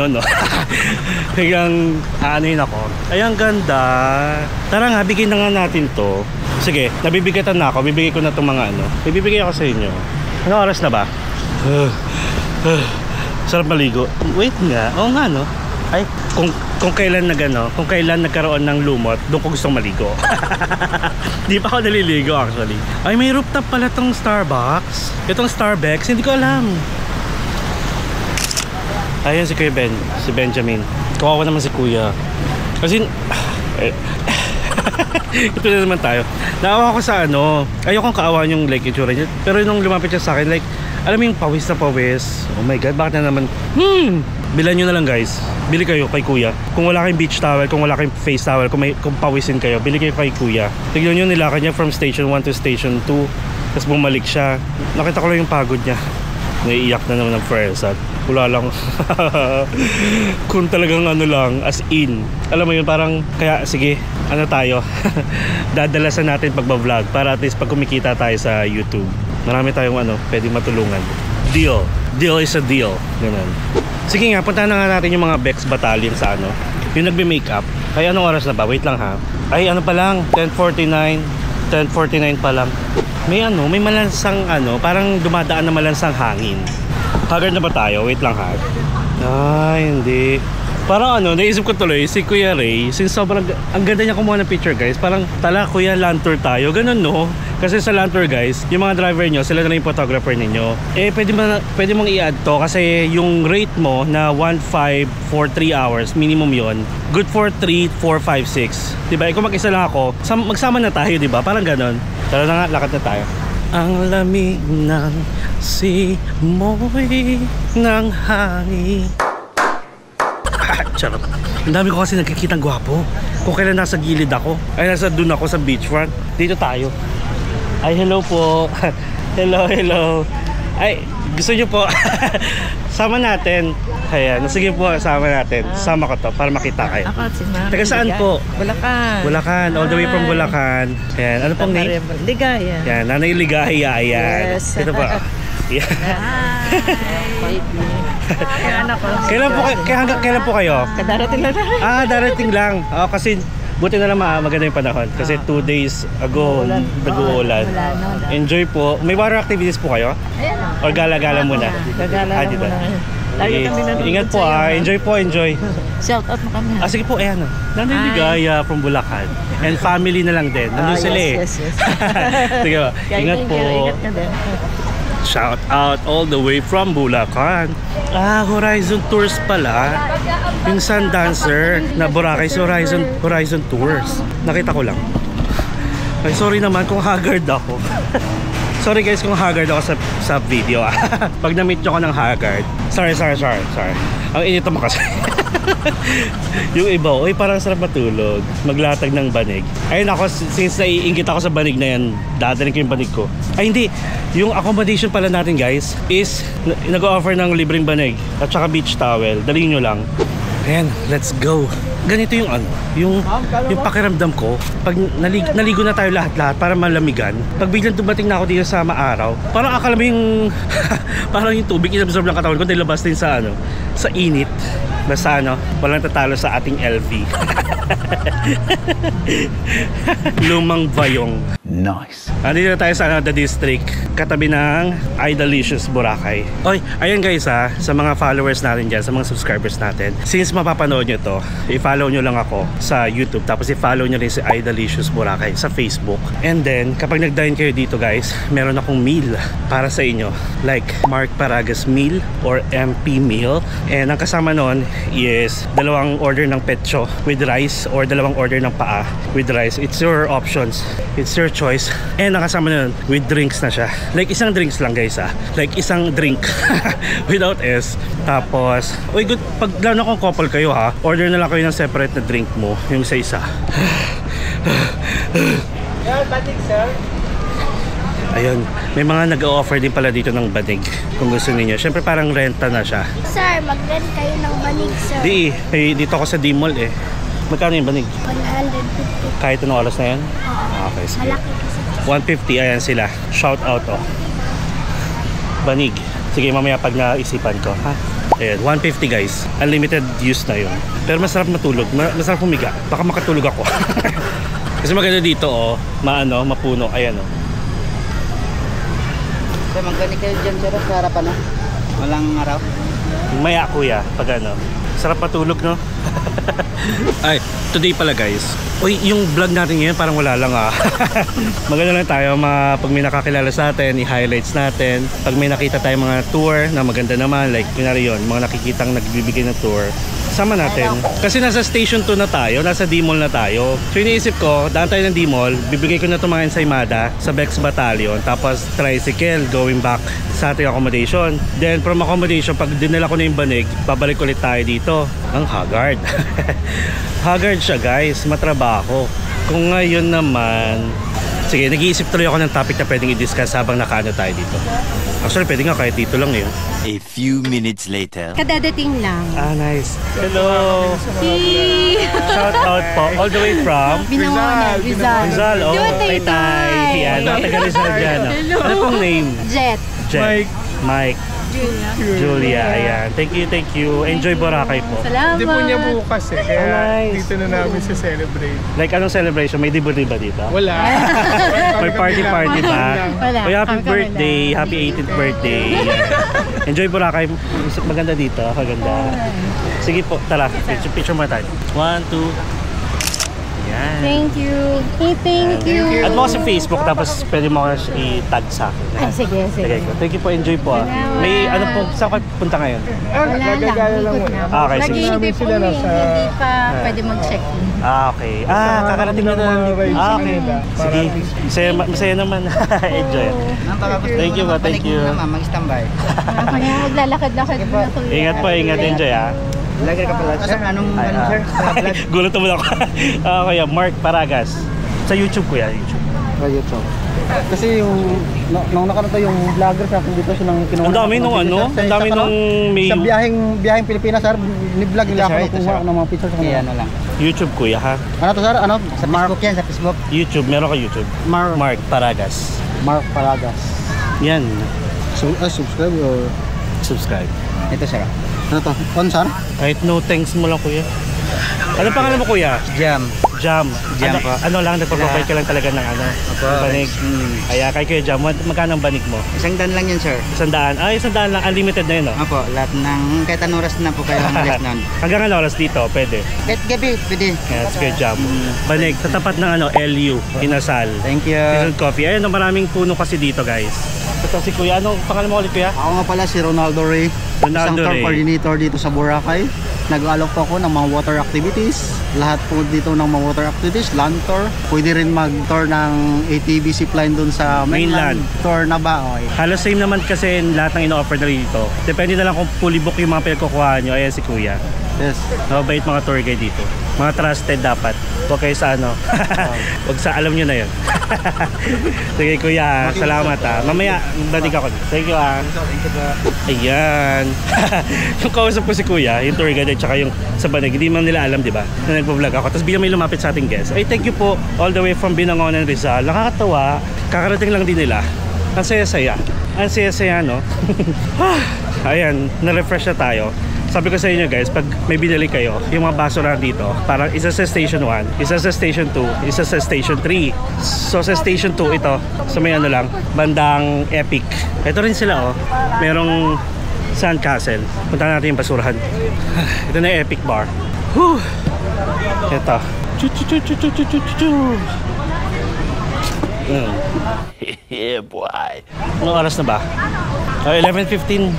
biglang aanuhin ako. Ay, ang ganda. Tara nga, bigyan na nga natin to. Sige, nabibigatan na ako. Bibigay ko na itong mga Bibigay ako sa inyo. Ano oras na ba? Sarap maligo. Wait nga. Oo nga, no? Ay, kung kailan kung kailan nagkaroon ng lumot, doon ko gustong maligo. Di pa ako naliligo actually. Ay, may rooftop pala itong Starbucks. Itong Starbucks, hindi ko alam. Ayun si Kuya Ben, si Benjamin. Kawawa naman si Kuya. Kasi ito na naman tayo. Naawa ko sa ayokong kaawaan yung like itsura niya. Pero nung lumapit siya sa akin, like, alam mo yung pawis na pawis. Oh my god, bakit na naman? Bilan nyo na lang guys. Bili kayo kay Kuya. Kung wala kayong beach towel, kung wala kayong face towel, kung pawisin kayo, bili kayo kay Kuya. Tignan nyo nilakad niya from station 1 to station 2. Tapos bumalik siya. Nakita ko lang yung pagod niya. Naiiyak na naman ng friends at wala lang. Kung talagang lang, as in, alam mo yun, parang kaya sige, tayo dadalasan natin pagbablog para at least pag kumikita tayo sa YouTube, marami tayong pwedeng matulungan. Deal is a deal. Ganun. Sige nga, punta na nga natin yung mga Bex Battalion sa yung nagbe-makeup. Ay, anong oras na ba? Wait lang ha. Ay, ano pa lang? 10:49. 10:49 pa lang. May malansang parang dumadaan na malansang hangin. Haggard na ba tayo? Wait lang ha. Ay, hindi. Parang naisip ko tuloy, si Kuya Ray, since sobrang, ang ganda niya kumuha ng picture guys, parang tala Kuya, land tour tayo, ganun no? Kasi sa land tour guys, yung mga driver nyo, sila na lang yung photographer ninyo. Eh, pwede mong i-add to kasi yung rate mo na 1.5 for 3 hours, minimum yon, good for 3, 4, 5, 6. Diba? Kung mag-isa lang ako, magsama na tayo, diba? Parang ganun. Tara na nga, lakad na tayo. Ang lamig ng simoy ng hangin. Charot. Ang dami ko kasi nagkikitang gwapo. Kung kailan nasa gilid ako, ay nasa dun ako sa beachfront. Dito tayo. Ay, hello po. Hello. Ay, gusto nyo po sama natin. Ayan, sige po, sama natin. Sama ko to para makita kayo. Ako, si Ma'am. Taga saan po? Bulacan. Bulacan, all the way from Bulacan. Ayan, ano pong name? Ligaya. Ayan, Nanay Ligaya. Ayan. Yes. Ito po. Ayan. Kailan po kayo? Kadarating lang na. Darating lang. Kasi buti na lang maganda yung panahon. Kasi 2 days ago, nag-uulan. Enjoy po. May water activities po kayo? Ayan. Or gala-gala muna? Gala dito. muna. Lagi kami nandun Ingat po sa'yo. Enjoy po, enjoy. Shout out mo kami. Sige po, ayan. Nanay Ligaya from Bulacan. And family na lang din. Nandun sila Yes. Sige po. Ingat po. Ingat ka din. Shout out all the way from Bulacan. Horizon Tours pala. Yung Sun Dancer na Boracay sa Horizon Tours. Nakita ko lang. Ay, sorry naman kung haggard ako. Sorry guys kung haggard ako sa video. Pag na-meet nyo ko ng haggard. Sorry. Ang init mo kasi. Yung iba, parang sarap matulog. Maglatag ng banig. Ayun ako, since naiingit ako sa banig na yan, dadaling ko yung banig ko. Ay hindi, yung accommodation pala natin guys is nag-offer ng libreng banig at saka beach towel. Dalhin nyo lang. Ayan, let's go. Ganito yung pakiramdam ko. Pag naligo na tayo lahat para malamigan. Pag biglang dumating na ako dito sa maaraw, parang akala mo yung parang yung tubig inabsorb ng katawan ko, nilabas din sa sa init. Basta walang tatalo sa ating LV. Lumang Bayong. Nice. Andito na tayo sa The District, katabi ng Idalicious Boracay. Oy, ayan guys sa mga followers natin dyan, sa mga subscribers natin. Since mapapanood nyo to, i-follow nyo lang ako sa YouTube, tapos i-follow nyo rin si Idalicious Boracay sa Facebook. And then, kapag nag-dine kayo dito guys, meron akong meal para sa inyo. Like Mark Paragas meal or MP meal. And ang kasama nun is 2 order ng petcho with rice or 2 order ng paa with rice. It's your options. It's your choice. And nakasama nun with drinks na siya. Like isang drinks lang guys Like isang drink without S. Tapos, good, pag lalo kung couple kayo order na lang kayo ng separate na drink mo, yung isa-isa. Ayun, may mga nag-o-offer din pala dito ng banig kung gusto niyo. Syempre parang renta na siya. Sir, mag-rent kayo ng banig, sir. Dito ako sa D-Mall Magkano yung banig? 150. Kahit anong oras na yan? Okay, sige. Malaki kasi. 150, ayan sila. Shout out banig. Sige, mamaya pag naisipan ko Ayan, 150 guys. Unlimited use na yun. Pero masarap matulog, masarap humiga. Baka makatulog ako. Kasi maganda dito mapuno. Ayan Sir, magkani kayo dyan, sir, sa harapan Walang araw. Maya kuya, pag sarap matulog no. Ay, today pala guys. Yung vlog natin ngayon parang wala lang Maganda lang tayo pag may nakakilala sa atin, i-highlights natin. Pag may nakita tayong mga tour na maganda naman, like kunwari yun, mga nakikitang nagbibigay ng tour, sama natin. Kasi nasa station 2 na tayo, nasa D-Mall na tayo. So iniisip ko, daan tayo ng D-Mall, bibigay ko na itong mga ensaymada sa Bex Battalion, tapos tricycle going back sa ating accommodation. Then from accommodation, pag dinala ko na yung banig, babalik ulit tayo dito. Ang haggard. Haggard siya guys, matrabaho. Kung ngayon naman, sige, nag-iisip tuloy ako ng topic na pwedeng i-discuss habang nakaano tayo dito. Actually, pwede nga kahit dito lang yun. A few minutes later. Kadadating lang. Nice. Hello. Shout out po. All the way from Binangonan, Rizal. Rizal. Taytay. Yan, nakataga Rizal dyan. Ano pong name? Jet. Mike. Julia, ayan. Thank you. Enjoy Boracay po. Salamat. Hindi po niya bukas eh. Kaya nice. dito na namin sa celebrate. Like, anong celebration? May debut ba dito? Wala. May party ba? Wala. Uy, happy Kami birthday. Happy 18th birthday. Enjoy Boracay. Maganda dito. Maganda. Sige po, tara. Picture mo tayo. 1, 2. Yan. Thank you. Hey, thank you. At mo sa Facebook, tapos pwede mo kasi i-tag sa akin. Ay, sige. Okay, thank you po. Enjoy po. May ano po, saan ka punta ngayon? Wala lang. Gagaya lang Ikot muna. na. Okay, sige. Nag-iintip Sila kami. nasa- Hindi pa pwede mag-check-in. Okay. Kakarating na lang. Okay. Sige. Masaya naman. Enjoy. Thank you po. Thank you. Mag-standby. Kaya maglalakad-lakad muna ko. Ingat po. Ingat. Enjoy ah. Lagi ka pala. Sir, anong sir? Gulat naman ako. Kaya Mark Paragas. Sa YouTube ko yan. YouTube. YouTube. Kasi yung nung nakarata yung vlogger sa akin dito silang kinuha. Ang dami nung ano, ang dami nung may sa biyaheng Pilipinas sir, ni-vlog nila ako kuha ng mga pictures ko. Ano lang. YouTube kuya ha. Ano to sir? Ano? Sa Facebook yan, sa Facebook. YouTube, meron ka YouTube. Mark Paragas. Mark Paragas. Yan. So, subscribe or Subscribe. Ito sir. ano to? On sir? Kahit no thanks mo lang kuya. Ano pangalan mo kuya? Jam. Jam. Jam Ano, po. ano lang, nagpapapay ka lang talaga ng ano? Opo. Banig. Kaya kay Kuya Jam, magkano ang banig mo? Isang dan lang yan sir. 100. Ay, 100 lang. Unlimited na yun, no? Opo, lahat ng kahit anong oras na po kayo umalis nun. Hanggang ano oras dito? Pwede. Kahit gabi, pwede. Yes, Kuya Jam. Banig, sa tapat ng ano, LU, Inasal. Thank you. Season Coffee. Ayun, maraming puno kasi dito, guys. Ito si Kuya. Anong pangalan mo ulit, Kuya? Ako nga pala si Ronaldo Ray. Ronaldo Isang tour Ray. coordinator dito sa Boracay. Nag-aalok po ako ng mga water activities. Lahat po dito ng mga water activities, land tour. Pwede rin mag-tour ng ATV zipline dun sa mainland. Mainland. Tour na ba? Okay. Halos same naman kasi lahat ng ino-offer na dito. Depende na lang kung fully book yung mga pinagkukuhaan nyo. Ayan si Kuya. Yes. Mabait mga tour guide dito. Mga trusted dapat. Huwag kayo sa ano. Huwag sa alam nyo na yun. Sige Kuya, salamat ha. Mamaya, badig ako. Thank you ha. Ayan. Yung kausap ko si Kuya, yung tour guide at saka yung sa Banig, hindi man nila alam, di ba? Na nagpo-vlog ako. Tapos biglang may lumapit sa ating guest. Ay, thank you po. All the way from Binangonan, Rizal. Nakakatawa. Kakarating lang din nila. Ang saya-saya. Ang saya-saya, no? Ayan, na-refresh na tayo. Sabi ko sa inyo guys, pag may binili kayo, yung mga basura dito, parang isa sa station 1, isa sa station 2, isa sa station 3. So sa station 2 ito, so may ano lang, bandang Epic. Ito rin sila oh, merong sandcastle. Punta natin yung basurahan. Ito na yung Epic Bar. Whew! Ito. Yeah, boy. Anong oras na ba? 11:15.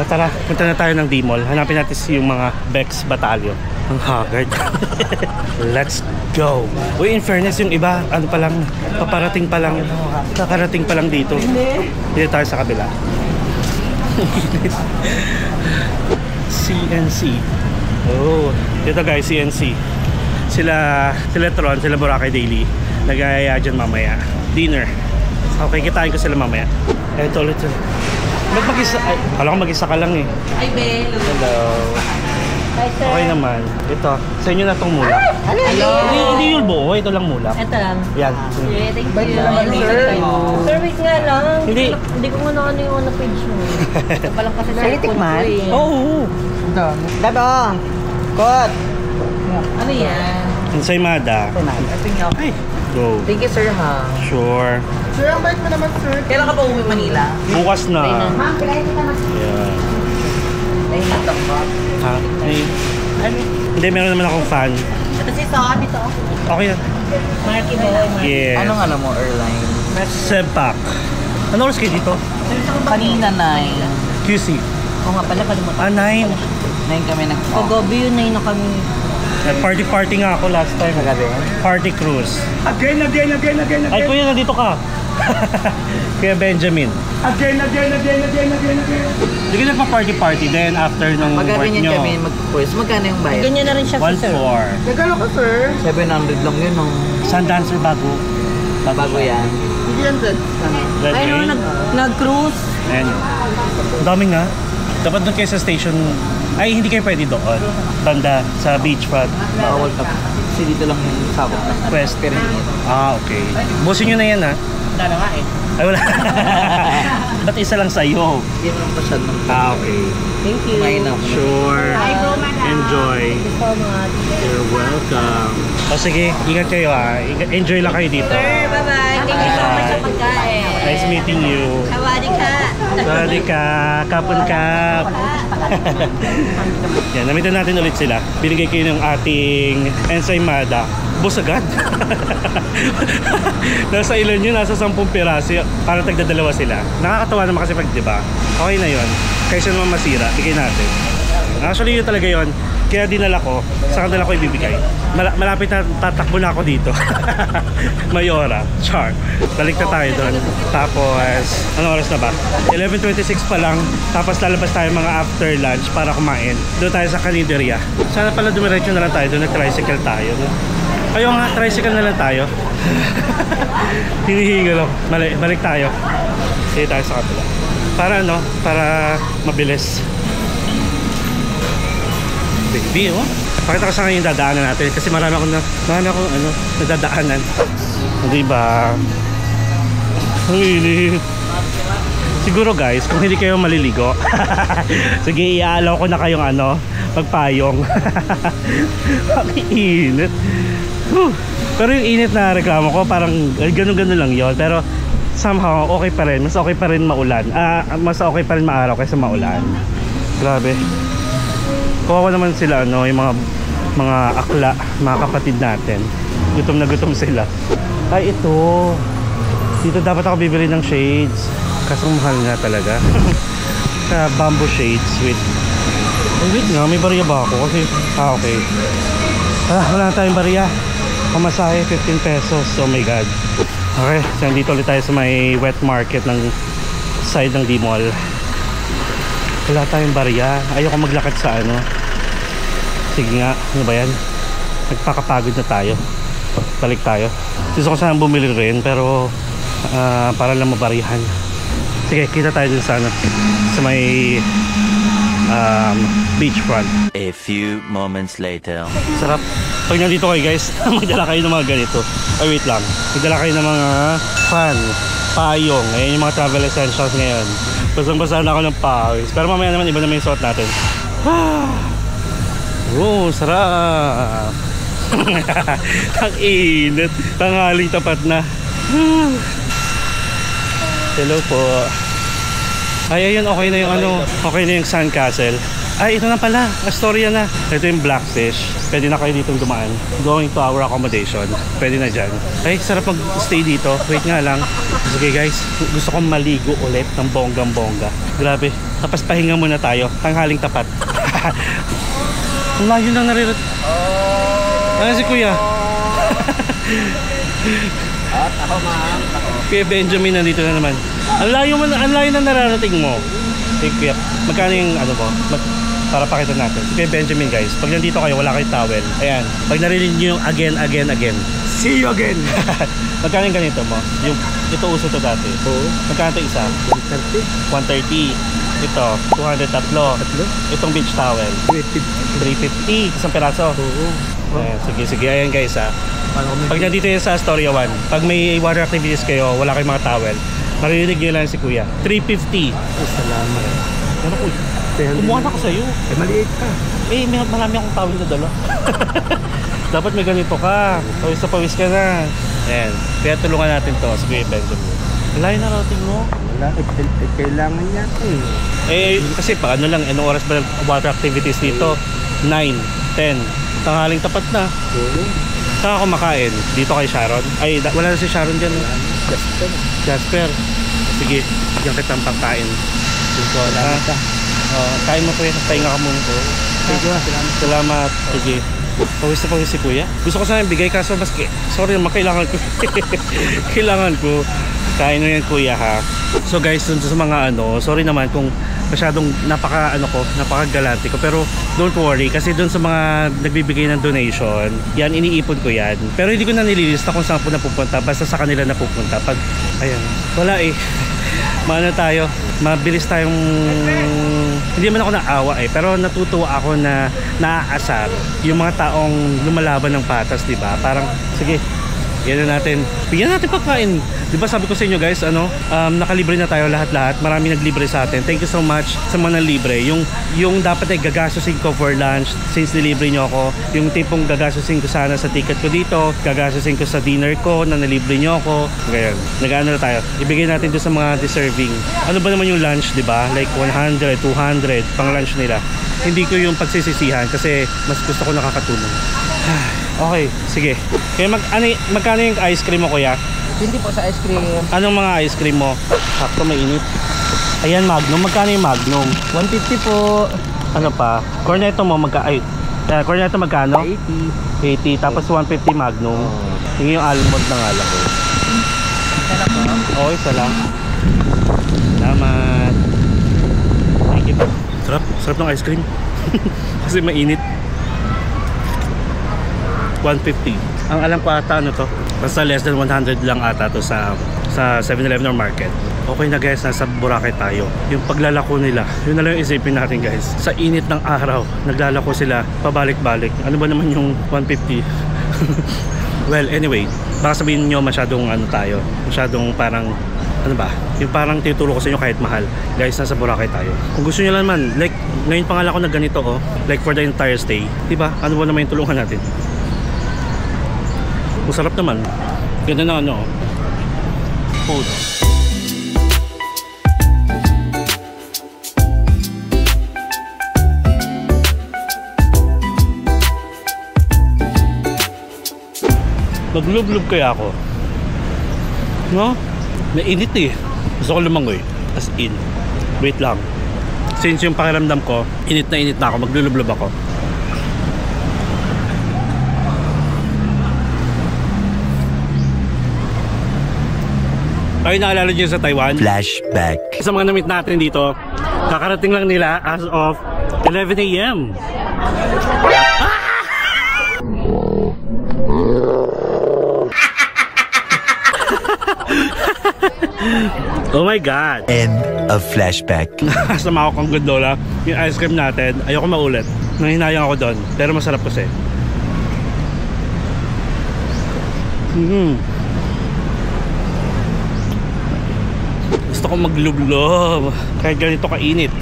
Tara, punta na tayo ng D-Mall. Hanapin natin yung mga Bex Batalyon. Ang haggard. Let's go. Uy, in fairness, yung iba, ano pa lang, paparating pa lang, nakarating pa lang dito. Dito tayo sa kabila. CNC. Oh, dito guys, CNC. Sila Tron, sila Boracay Daily. Nag-aaya dyan mamaya. Dinner. Okay, kitain ko sila mamaya. Eto ulit. Ba't mag-isa? Ay, alam ko mag-isa ka lang eh. Ay, Belo. Hello. Hi, sir. Okay naman. Ito, sa inyo na tong mula. Hello. Hindi yung buo, ito lang mula. Ito lang. Yan. Yeah, thank you. Sir, wait nga lang. Hindi ko nga na ano yung page mo. Ito pa lang kasi cellphone ko eh. Oo. Dado! Kot! Ano yan? Ensaymada. Ito nga. Ay, go. Thank you, sir, ha. Sure. Sir, ang bait mo naman, sir. Kailan ka pa uwi Manila? Bukas na. Yan. Nahihita ka. Ha? Hindi, meron naman akong fan. Ito si Son, ito. Okay yan. Marky boy. Yes. Anong alam mo, airline? Sepak. Ano oras kayo dito? Kanina 9. QC. Oo nga pala, kalimutan. 9. 9 kami nag... Pag-gabi yun, 9 na kami. Party nga ako last time. Kagabi? Party cruise. Again. Ay, kuya, nandito ka. Kuya Benjamin. Again. Hindi ka nagpa-party then after nung work Magaganyan nyo. kami mag-quiz. Magkano yung bayad? Ganyan na rin siya, 1-4. sir. Nagalo ka, sir. 700 lang yun, no? Saan dancer bago? Bago yan. Hindi yan, sir. Red Ay, no, Rain? nag-cruise. Ayan. Ang dami nga. Dapat doon kayo sa station. Ay, hindi kayo pwede doon. Banda sa beachfront. Bawal ka. Kasi dito lang yung sabot na. West. Pero Ah, okay. Bosin nyo na yan ha. wala na nga eh. Ay, wala. Ba't isa lang sa'yo? Hindi naman masyad ng Ah, okay. Thank you. kumain ako. Sure. Enjoy. You're welcome. O sige, ingat kayo ha. Enjoy lang kayo dito. Sir, bye-bye. Thank you so much sa pagkain. Nice meeting you. Sawadi ka. Sawadi ka. Kapon kap. Yan, namitan natin ulit sila. Binigay kayo ng ating ensaymada. Bus agad. Nasa ilan yun, nasa 10 piraso. Parang tagdadalawa sila. Nakakatawa naman kasi pag, diba? Okay na yun. Kaysa naman masira, bigay natin. Actually, yun talaga yun. Kaya dinala ko, sa kanila ko ibibigay. Malapit na tatakbo na ako dito. Mayora, char. Balik na tayo doon. Tapos, anong oras na ba? 11:26 pa lang. Tapos lalabas tayo mga after lunch para kumain. Doon tayo sa Canideria. Sana pala dumiretso na lang tayo doon. Nag-tricycle tayo. No? Ayaw nga, tricycle na lang tayo. Hinihingal ako. Balik tayo. Sige tayo sa kapila. Para ano? Para mabilis. Baby, oh. Pakita ko sa ngayon yung dadaanan natin. Kasi marami akong nadadaanan. Diba? Ang init. Siguro guys, kung hindi kayo maliligo, sige, iaalaw ko na kayong magpayong. Ang init. Pero yung init na reklamo ko, parang ganun-ganun lang yon. Pero somehow, okay pa rin. Mas okay pa rin maulan. Mas okay pa rin maaraw kaysa maulan. Grabe. Kawawa naman sila, yung mga akla, mga kapatid natin. Gutom na gutom sila. Ay, ito. Dito dapat ako bibili ng shades. Kasang mahal nga talaga. Bamboo shades with... wait nga, may bariya ba ako? Kasi, okay. Wala na tayong bariya. Pamasahe, 15 pesos. Oh my god. Okay, so nandito ulit tayo sa may wet market ng side ng D-Mall. Wala tayong bariya. Ayoko maglakad sa Sige nga, ano ba yan? Nagpakapagod na tayo. Balik tayo. Gusto ko sana bumili rin, pero para lang mabarihan. Sige, kita tayo dun sa sa may beachfront. A few moments later. Sarap. Pag nandito kayo guys, magdala kayo ng mga ganito. Ay, wait lang. Magdala kayo ng mga fan, payong. Ayan yung mga travel essentials ngayon. Basang-basa na ako ng pawis. Pero mamaya naman iba naman yung suot natin. Oh, sarap. Ang init. Tanghaling tapat na. Hello po. Ay, ayun, okay na yung okay na yung Sandcastle. Ay, ito na pala, Astoria na. Ito yung Blackfish. Pwede na kayo ditong dumaan. Going to our accommodation. Pwede na dyan. Ay, sarap mag-stay dito. Wait nga lang. Okay guys, gusto kong maligo ulit ng bonggang-bongga. Grabe. Tapos pahinga muna tayo. Tanghaling tapat. Ang layo na narirat. Ano si kuya? Ako ma'am. Kuya Benjamin nandito na naman. Ang layo na nararating mo. Hey kuya, magkano yung para pakita natin. Si Kuya Benjamin guys, pag nandito kayo wala kayong towel. Ayan, pag narinig nyo yung again. See you again. Magkano yung ganito mo? Ito uso to dati. Oo. Magkano ito isa? 130. Ito, 200 tatlo. Itong beach towel. 350. Isang peraso. Oo. Ayan, sige. Ayan guys ha. Pag nandito yan sa Astoria 1, pag may water activities kayo, wala kayong mga towel, marinig nyo lang si kuya. 350. Salamat. Ano kuya? Kumuha na ako sa'yo. Eh, maliit ka. Eh, marami akong towel na dala. Dapat may ganito ka. Pawis ka na. Ayan. Kaya tulungan natin to. Sige, Benjamin. Layo na routing mo. Wala, kailangan niya Kasi pa anong oras ba water activities dito? 9, 10. Tanghaling tapat na. Saan ako makain? Dito kay Sharon? Ay, wala na si Sharon dyan. Jasper. Sige, diyan kitang pagkain. Kain mo po yun. Pahinga ka muna po. Salamat. Sige. Pawis na pawis si kuya. Gusto ko sana bigay kaso maski. Sorry naman, kailangan ko. Kailangan ko. Kain mo yan kuya ha. So guys, dun sa mga sorry naman kung masyadong napaka-galante ko. Pero don't worry kasi dun sa mga nagbibigay ng donation, yan iniipon ko yan. Pero hindi ko na nililista kung saan po napupunta. Basta sa kanila napupunta. Pag, ayan, wala eh. maano tayo, mabilis tayong, hindi man ako naawa pero natutuwa ako na naaasar yung mga taong lumalaban ng patas, di ba? Parang, sige, bigyan natin pagkain. Di ba sabi ko sa inyo guys, nakalibre na tayo lahat-lahat. Marami naglibre sa atin. Thank you so much sa mga nalibre. Yung dapat ay gagastusin ko for lunch, since nilibre nyo ako. Yung tipong gagastusin ko sana sa ticket ko dito, gagastusin ko sa dinner ko na nalibre nyo ako. Ganyan. Nag-ano na tayo. Ibigay natin doon sa mga deserving. Ano ba naman yung lunch, di ba? Like 100, 200 pang lunch nila. Hindi ko yung pagsisisihan kasi mas gusto ko nakakatulong. Okay, sige. Kaya magkano yung ice cream mo, kuya? Hindi po sa ice cream. Anong mga ice cream mo? Sakto, mainit. Ayan, Magnum. Magkano yung Magnum? 150 po. Ano pa? Cornetto mo, Cornetto magkano? 80. Tapos 150 Magnum. Yung almond na nga lang ko. Okay, isa lang. Salamat. Thank you. Sarap ng ice cream. Kasi mainit. 150. Ang alam ko ata to, basta less than 100 lang ata to sa 7-Eleven or market. Okay na guys, nasa Boracay tayo. Yung paglalako nila, yun na lang yung isipin natin guys. Sa init ng araw, naglalako sila pabalik-balik. Ano ba naman yung 150? Well, anyway, baka sabihin nyo masyadong masyadong parang yung parang tituro ko sa inyo kahit mahal. Guys, nasa Boracay tayo. Kung gusto nyo lang man, like ngayon pa nga ako na ganito like for the entire stay, diba? Ano ba naman yung tulungan natin? Masarap naman. Ganda na food. Maglub-lub kaya ako. No? Nainit Gusto ko lumangoy. As in. Wait lang. Since yung pakiramdam ko, init na ako. Maglulub-lub ako. Ay, naalala nyo sa Taiwan? Flashback. Sa mga na-meet natin dito, kakarating lang nila as of 11 AM. Oh my God. End of flashback. Sama ako kang gondola. Yung ice cream natin, ayoko maulit. Nanghinayang ako doon, pero masarap kasi. Gusto ko maglublob kahit ganito kainit.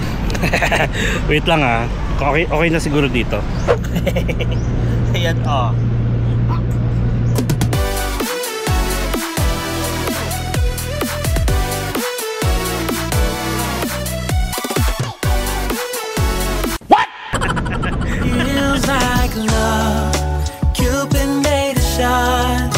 Wait lang okay na siguro dito. Ayan What? Feels like love. Cupid made a shot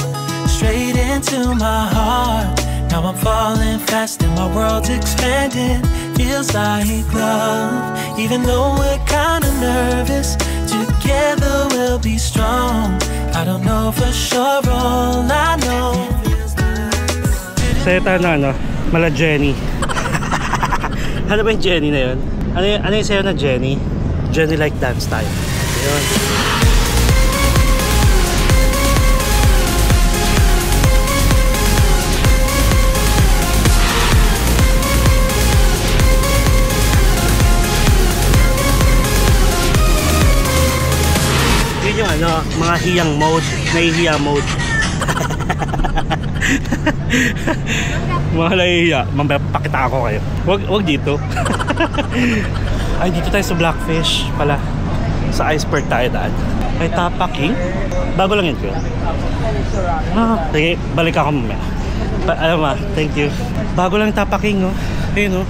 straight into my heart. Now I'm falling fast and my world's expanding. Feels like love, even though we're kinda nervous. Together we'll be strong. I don't know for sure, all I know. Seta na mala Jenny. Ano ba yung Jenny na yun? Ano yung sayo na Jenny? Jenny like dance tayo. Ayun. Yung mga hiyang mode, nahihiya mode. Mga nahihiya, mapakita ako kayo. Wag dito. Ay, dito tayo sa Blackfish pala. Sa iceberg tayo daan. Ay, Tapaking? Bago lang yun ko. Sige, balik ako mamaya. Thank you. Bago lang Tapaking, Ayun,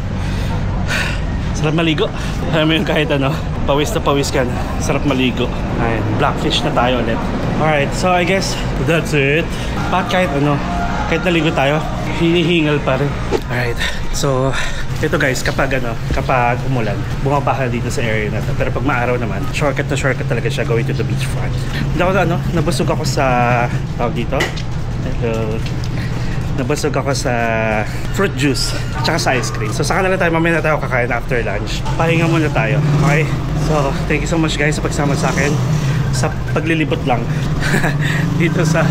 sarap maligo. Alam mo yung kahit pawis na pawis ka na. Sarap maligo. Ayan, Blackfish na tayo ulit. Alright, so I guess that's it. Kahit naligo tayo, hinihingal pa rin. Alright, so ito guys, kapag umulan, bumabaha dito sa area na to. Pero pag maaraw naman, shortcut talaga siya going to the beachfront. Hindi ako nabusog ako sa tawag dito. Nabusog ako sa fruit juice tsaka sa ice cream. So saka na lang tayo, mamaya na tayo kakain after lunch. Pahinga muna tayo, okay? So thank you so much guys sa pagsama sa akin sa paglilibot lang dito sa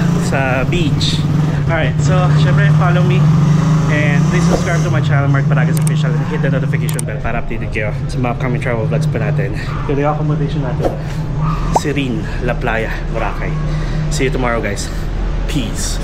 beach. Alright, so syempre follow me And please subscribe to my channel, Mark Paragas Official, and hit the notification bell para updated kayo sa mga upcoming travel vlogs pa natin. Ito yung accommodation natin. Serene, La Playa, Boracay. See you tomorrow, guys. Peace.